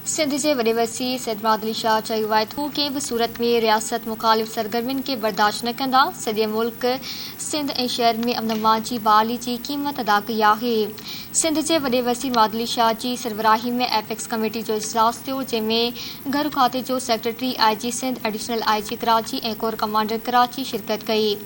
सिंध जे वॾे वज़ीर सैयद अली शाह चयो आहे त हू कंहिं बि सूरत में रियासत मुख़ालिफ़ सरगर्मियुनि खे बर्दाश्त न कंदा। सॼे मुल्क सिंध ऐं शहर में अमन जी बहाली जी क़ीमत अदा कई आहे। सिंध जे वॾे वज़ीर अली शाह जी सरबराही में एपेक्स कमेटी जो इजलास थियो, जंहिंमें घर खाते जो secretary IG Sindh, additional IG Karachi ऐं कोर कमांडर कराची शिरकत कई।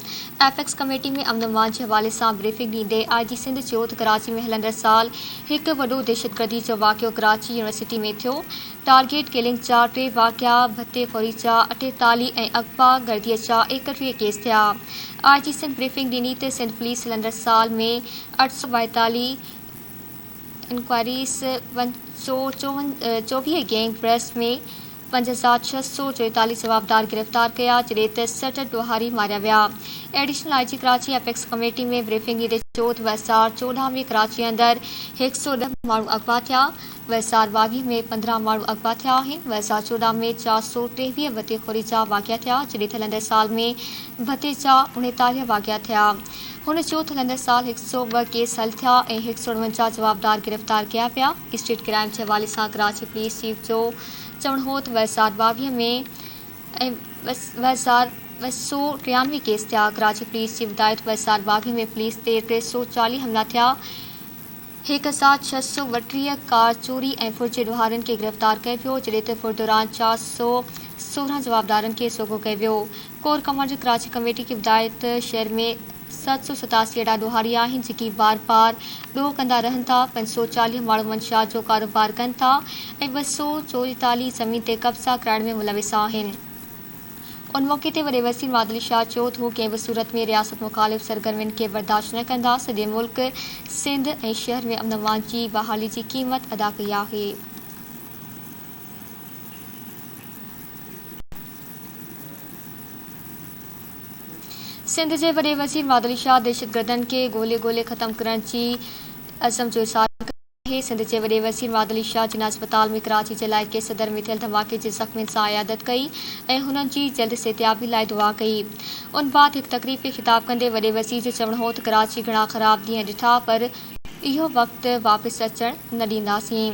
एपेक्स कमेटी में अमन जे हवाले सां ब्रीफिंग ॾींदे IG सिंध चयो त कराची में हलंदड़ साल हिकु वॾो दहशतगर्दी जो वाक़ियो कराची यूनिवर्सिटी में थियो। टारगेट किलिंग जा 3 वाक़िया, भत्तेखोरी जा 48 ऐं अगवा गर्दीअ जा 31 केस थिया। IG सिंध ब्रीफिंग ॾिनी त सिंध पुलिस हलंदड़ साल में 842 इंक्वायरीज़, 24 गैंग रेस्ट में 5644 जवाबदार गिरफ़्तार कया, जॾहिं त 67 ॾोहारी मारिया विया। Additional IG Karachi apex committee में ब्रीफिंग ॾींदे चयो त 2014 में कराची अंदरि 110 माण्हू अगवा थिया, 2022 में 15 माण्हू अगवा थिया आहिनि, 2014 में 423 भत्तेखोरी जा वाक़िया थिया, जॾहिं त हलंदड़ साल में भत्ते जा 39 वाक़िया थिया। हुन चयो त हलंदड़ साल 102 केस हल थिया ऐं 149 जवाबदार गिरफ़्तार कया विया। स्टेट क्राइम जे हवाले सां कराची पुलिस चीफ जो चवणु हो त 2022 में 293 केस थिया। कराची पुलिस जी ॿुधायो त 2022 में पुलिस ते 340 हमला थिया, 1630 कार चोरी ऐं फुर जे ॾोहारनि खे गिरफ़्तार कयो वियो, जॾहिं त फुर दौरान 416 जवाबदारनि खे सोगो कयो वियो। कोर कमांडर कराची कमेटी खे ॿुधायो त शहर में 787 अहिड़ा ॾोहारी आहिनि जेकी बार बार ॾोह कंदा रहनि था, 540 माण्हू मंशियात जो कारोबार कनि था ऐं 244 ज़मीन ते कब्ज़ा कराइण में मुलविस आहिनि। उन मौक़े ते वॾे वज़ीर अली शाह चयो त हू कंहिं बि सूरत में रियासत मुख़ालिफ़ सरगर्मियुनि खे बर्दाश्त न कंदा। सॼे मुल्क सिंध ऐं शहर में अमन जी बहाली जी क़ीमत अदा कई आहे। सिंध जे वॾे वज़ीर अली शाह दहशतगर्दनि खे ॻोल्हे ख़तमु करण जी अज़म जो इज़हार आहे। सिंध जे वॾे वज़ीर अली शाह जिना अस्पताल में कराची जे इलाइक़े सदर में थियल धमाके जे ज़ख़्मियुनि सां इयादत कई ऐं हुननि जी जल्द सिहतयाबी लाइ दुआ कई। उन बाद हिकु तक़रीब खे ख़िताब कंदे वॾे वज़ीर जो चवणु हो त कराची घणा ख़राब ॾींहं ॾिठा, पर इहो वक़्तु वापसि अचणु न ॾींदासीं।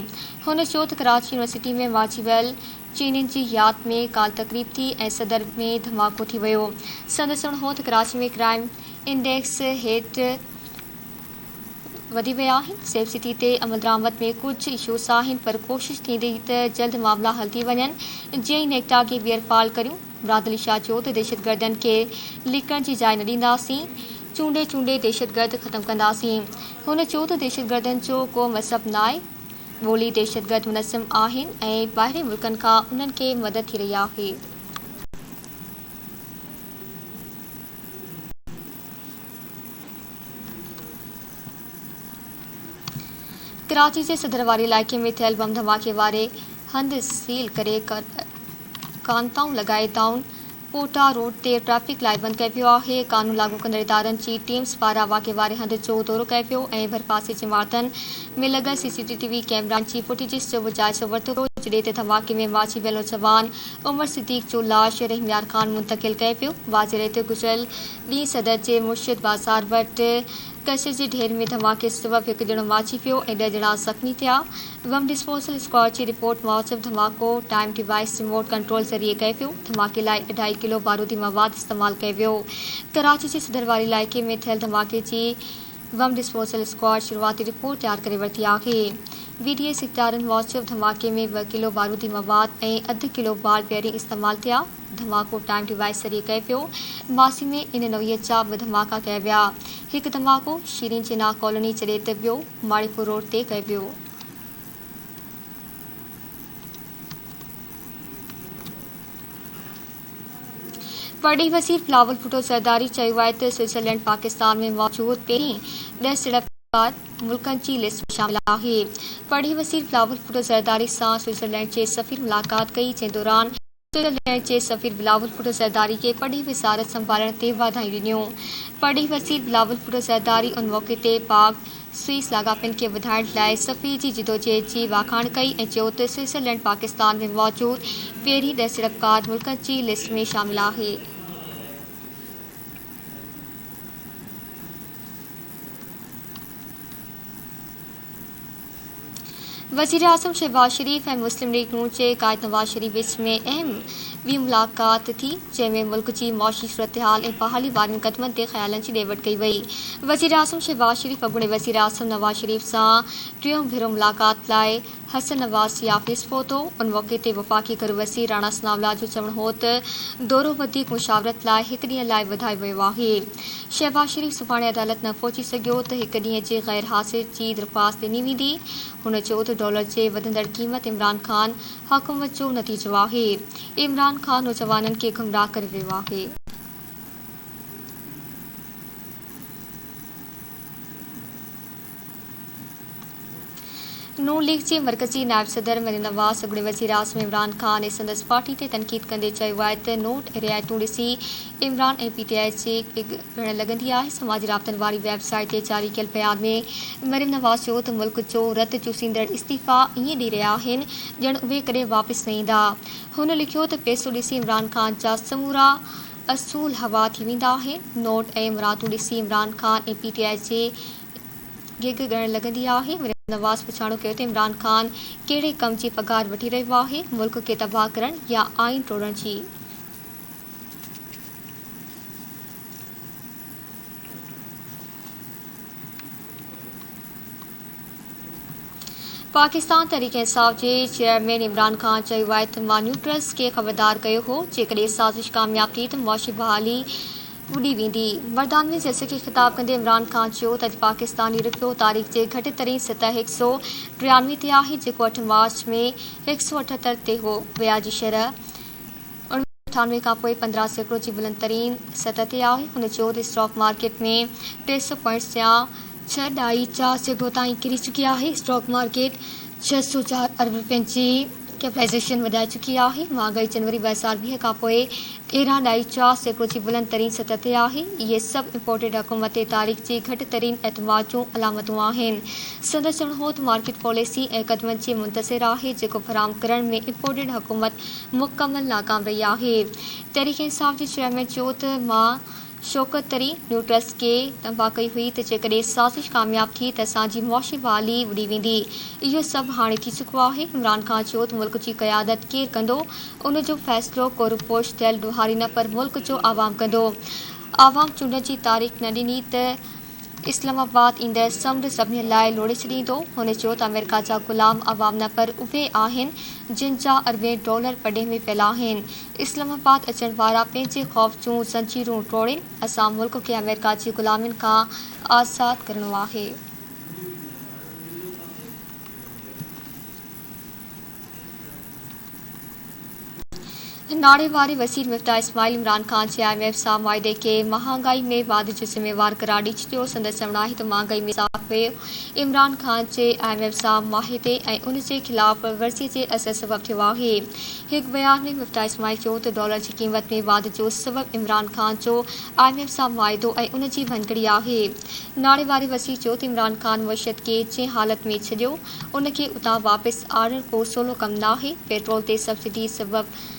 हुन चयो त कराची यूनिवर्सिटी में माची वियल चीनियुनि जी यादि में काल्ह तक़रीब थी ऐं सदर में धमाको थी वियो। संदसि चवणु हो त कराची में क्राइम इंडेक्स हेठि वधी विया आहिनि। सेफ सिटी ते अमल दरामद में कुझु इशूज़ आहिनि, पर कोशिशि थींदी त जल्द मामला हल थी वञनि, जीअं ई नेक्टा खे ॿीहर फ़ाल करियूं। अली शाह चयो त दहशतगर्दनि खे लिकण जी जाइ न ॾींदासीं, चूंडे दहशतगर्द ख़तमु कंदासीं। हुन चयो त दहशतगर्दनि जो को मज़हब न आहे, ॿोली दहशतगर्द मुनज़िम आहिनि ऐं ॿाहिरीं मुल्कनि खां उन्हनि खे मदद थी रही आहे। कराची जे सदर वारे इलाइक़े में थियल बम धमाके वारे हंधि सील करे कांताऊं लॻाए डाउन पोटा रोड ते ट्रैफ़िक लाइ बंदि कयो वियो आहे। क़ानून लागू कंदड़ इदारनि जी टीम्स पारां वाक़े वारे हंधि जो दौरो कयो वियो ऐं भरपासे जे इमारतुनि में लॻल CCTV कैमरानि जी फुटेजिस जो बि जाइज़ो वरितो वियो, जॾहिं त धमाके में माची वियल नौजवान उमर सिद्दीक़ जो लाश रहीम यार ख़ान मुंतक़िल कयो वियो। वाज़े रहे त गुज़िरियल ॾींहुं सदर जे मुर्शिद बाज़ार वटि कचरे जे ढेर में धमाके सबबि हिकु ॼणो माची वियो ऐं 10 ॼणा ज़ख़्मी थिया। बम डिस्पोजल स्क्वाड जी रिपोर्ट मूजिबि धमाको टाइम डिवाइस रिमोट कंट्रोल ज़रिए कयो वियो। धमाके लाइ 2.5 किलो बारूदी मवाद इस्तेमालु कयो वियो। कराची जे सदर वारे इलाइक़े में थियल धमाके जी बम डिस्पोजल स्क्वाड शुरूआती रिपोर्ट तयारु करे वरिती आहे। VDS इख़्तियारनि मूजिबि धमाके में 2 किलो बारूदी मवाद ऐं 1/2 किलो बाल बेयरिंग इस्तेमालु थिया। धमाको टाइम डिवाइस ज़रिए कयो वियो। मासी में इन नवीअ जा 2 धमाका कया विया। हिकु धमाको शीरीन जिना कॉलोनी जॾहिं त ॿियो माड़ीपुर रोड ते कयो वियो। वॾे वज़ीर बिलावल भुट्टो ज़रदारी चयो आहे त स्विट्ज़रलैंड पाकिस्तान में मौजूदु पहिरीं 10 सीड़पकार मुल्कनि जी लिस्ट में शामिल आहे। वॾे वज़ीर बिलावल भुट्टो ज़रदारी सां स्विट्ज़रलैंड जे सफ़ीर मुलाक़ात कई, जंहिं दौरान स्विट्ज़रलैंड जे सफ़ीर बिलावल भुट्टो ज़रदारी खे वॾी विज़ारत संभालण ते वाधायूं ॾिनियूं। वॾे वज़ीर बिलावल भुट्टो ज़रदारी उन मौक़े ते पाक स्विस लाॻापनि खे वधाइण लाइ सफ़ीर जी जिदोजहद जी वाखाण कई ऐं चयो त स्विट्ज़रलैंड पाकिस्तान में मौजूदु पहिरीं 10 सीड़पकार मुल्कनि जी लिस्ट में शामिल आहे। वज़ीर आज़म शहबाज शरीफ ऐं मुस्लिम लीग नून जे क़ाइद नवाज़ शरीफ विच में अहम ॿी मुलाक़ात थी, जंहिंमें मुल्क जी मुआशी सूरतहाल ऐं बहाली वारनि क़दमनि ते ख़्यालनि जी ॾे वठि कई वई। वज़ीर आज़म शहबाज शरीफ अॻूणे वज़ीर आज़म नवाज़ शरीफ सां टियों भेरो मुलाक़ात लाइ हसन नवाज़ जी ऑफिस पहुतो। उन मौक़े ते वफ़ाक़ी घर वज़ीर राणा सनाउल्लाह जो चवणु हो त दौरो वधीक मुशावरत लाइ हिकु ॾींहं लाइ वधायो वियो आहे। शहबाज शरीफ सुभाणे अदालत न पहुची सघियो त हिकु ॾींहं जे ग़ैर हाज़िर जी दरख़्वास्त ॾिनी वेंदी। हुन चयो त डॉलर जे वधंदड़ क़ीमत इमरान ख़ान हुकूमत जो नतीजो आहे। इमरान ख़ान नौजवाननि खे गुमराह करे वियो आहे। नून लीग जे मरकज़ी नायब सदर मरीम नवाज़ अॻूणे वज़ीर आज़म इमरान ख़ान ऐं संदसि पार्टी ते तनक़ीद कंदे चयो आहे त नोट ऐं रिआयतूं ॾिसी इमरान ऐं PTI जे पिणु लॻंदी आहे। समाजी राब्तनि वारी वेबसाइट ते जारी कयल बयान में मरीम नवाज़ चयो त मुल्क जो रत चूसींदड़ इस्तीफ़ा ईअं ॾेई रहिया आहिनि ॼण उहे कॾहिं वापसि न ईंदा। हुन लिखियो त पैसो ॾिसी इमरान ख़ान जा समूरा असूल हवा थी वेंदा आहिनि। नोट ऐं इमरातूं ॾिसी इमरान ख़ान ऐं PTI जे गिग ॻणणु लॻंदी आहे। नवाज़ पुछाणो कयो त इमरान ख़ान कहिड़े कम जी पघार वठी रहियो आहे, मुल्क खे तबाह करण या आइन टोड़ण जी। पाकिस्तान तहरीक इंसाफ़ जे चेयरमैन इमरान ख़ान चयो आहे त मां न्यूट्रल्स खे ख़बरदार कयो हो जेकॾहिं साज़िश कामयाब थी त मुआशी बहाली उॾी वेंदी। बरतानवी जलसे खे ख़िताब कंदे इमरान ख़ान चयो त अॼु पाकिस्तानी रुपयो तारीख़ जे घटि तरीन सतह 193 ते आहे, जेको 8 मार्च में 178 ते हो। व्याज जी शरह 1998 खां पोइ 15% जी बुलंद तरीन सतह ते आहे। हुन चयो त स्टॉक मार्केट में 300 पॉइंट्स या 6.4% ताईं किरी चुकी आहे। स्टॉक मार्केट 604 अरब रुपयनि जी कैपिटलाइज़ेशन वधाए चुकी आहे। महांगाई जनवरी 2020 खां पोइ 13.4% जी बुलंद तरीन सतह ते आहे। इहे सभु इम्पोर्टेड हुकूमत तारीख़ जी घटि तरीन एतमाद जूं अलामतूं आहिनि। संदसि चवणु हो त मार्केट पॉलिसी ऐं क़दमनि जे मुंतज़िर आहे, जेको फराहम करण में इम्पोर्टेड हुकूमत मुकमल नाकाम रही आहे। तहरीक इंसाफ़ जे चेयरमैन चयो त मां शौकत तरीन न्यूट्रल्स खे तंबा कई हुई त जेकॾहिं साज़िश कामयाब थी त असांजी मुआशी बहाली उॾी वेंदी। इहो सभु हाणे थी चुको आहे। इमरान ख़ान चयो त मुल्क जी क़यादत केरु कंदो, उन जो फ़ैसिलो कोरपोश थियल ॾुहारी न पर मुल्क जो आवाम कंदो। आवाम चूंडनि जी तारीख़ न ॾिनी त इस्लामाबाद ईंदड़ समुंड सभिनी लाइ लोड़े छॾींदो। हुन चयो त अमेरिका जा ग़ुलाम आवाम न पर उहे आहिनि जिन जा अरबें डॉलर पॾे में पियल आहिनि। इस्लामाबाद अचण वारा पंहिंजे ख़ौफ़ जूं ज़ंजीरूं टोड़नि। असां मुल्क खे अमेरिका जी ग़ुलामियुनि खां आज़ादु करणो आहे। नाणे वारे वसीर मिफ्ता इस्माइल इमरान ख़ान जे IMF सां मुआहिदे खे महांगाई में वाधे जो ज़िम्मेवार करार ॾेई छॾियो। संदसि चवणु आहे त महांगाई में इज़ाफ़े इमरान ख़ान जे IMF सां मुआहिदे ऐं उन जे ख़िलाफ़ वर्ज़ीअ जे असर सबबु थियो आहे। हिकु बयान में मिफ्ता इस्माइल चयो त डॉलर जी क़ीमत में वाधे जो सबबु इमरान ख़ान जो IMF सां मुआहिदो ऐं उन जी भनगड़ी आहे। नाणे वारे वसीर चयो त इमरान ख़ान मईशत खे जंहिं हालत में छॾियो उन खे उतां वापसि आणणु को सवलो कमु न आहे। पेट्रोल ते सब्सिडी सबबु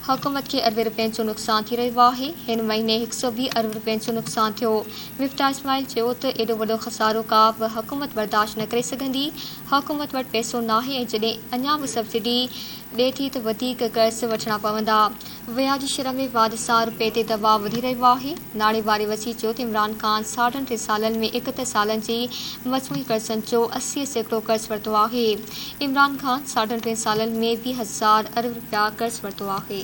हुकूमत खे अरबे रुपयनि जो नुक़सानु थी रहियो आहे। हिन महीने 120 अरब रुपयनि जो नुक़सानु थियो। मिफ्ता इस्माइल चयो त एॾो वॾो ख़सारो का बि हुकूमत बर्दाश्त न करे सघंदी। हुकूमत वटि पैसो नाहे ऐं जॾहिं अञा बि सब्सिडी ॾिए थी त वधीक कर्ज़ वठणा पवंदा। व्याज शरह में वाधि सां रुपए ते दबाव वधी रहियो आहे। नाणे वारे वसीर चयो त इमरान ख़ान 3.5 सालनि में 71 सालनि जी मजमूई कर्ज़नि जो 80% कर्ज़ वरितो आहे। इमरान ख़ान 3.5 सालनि में 20,000 अरब रुपया कर्ज़ वरितो आहे।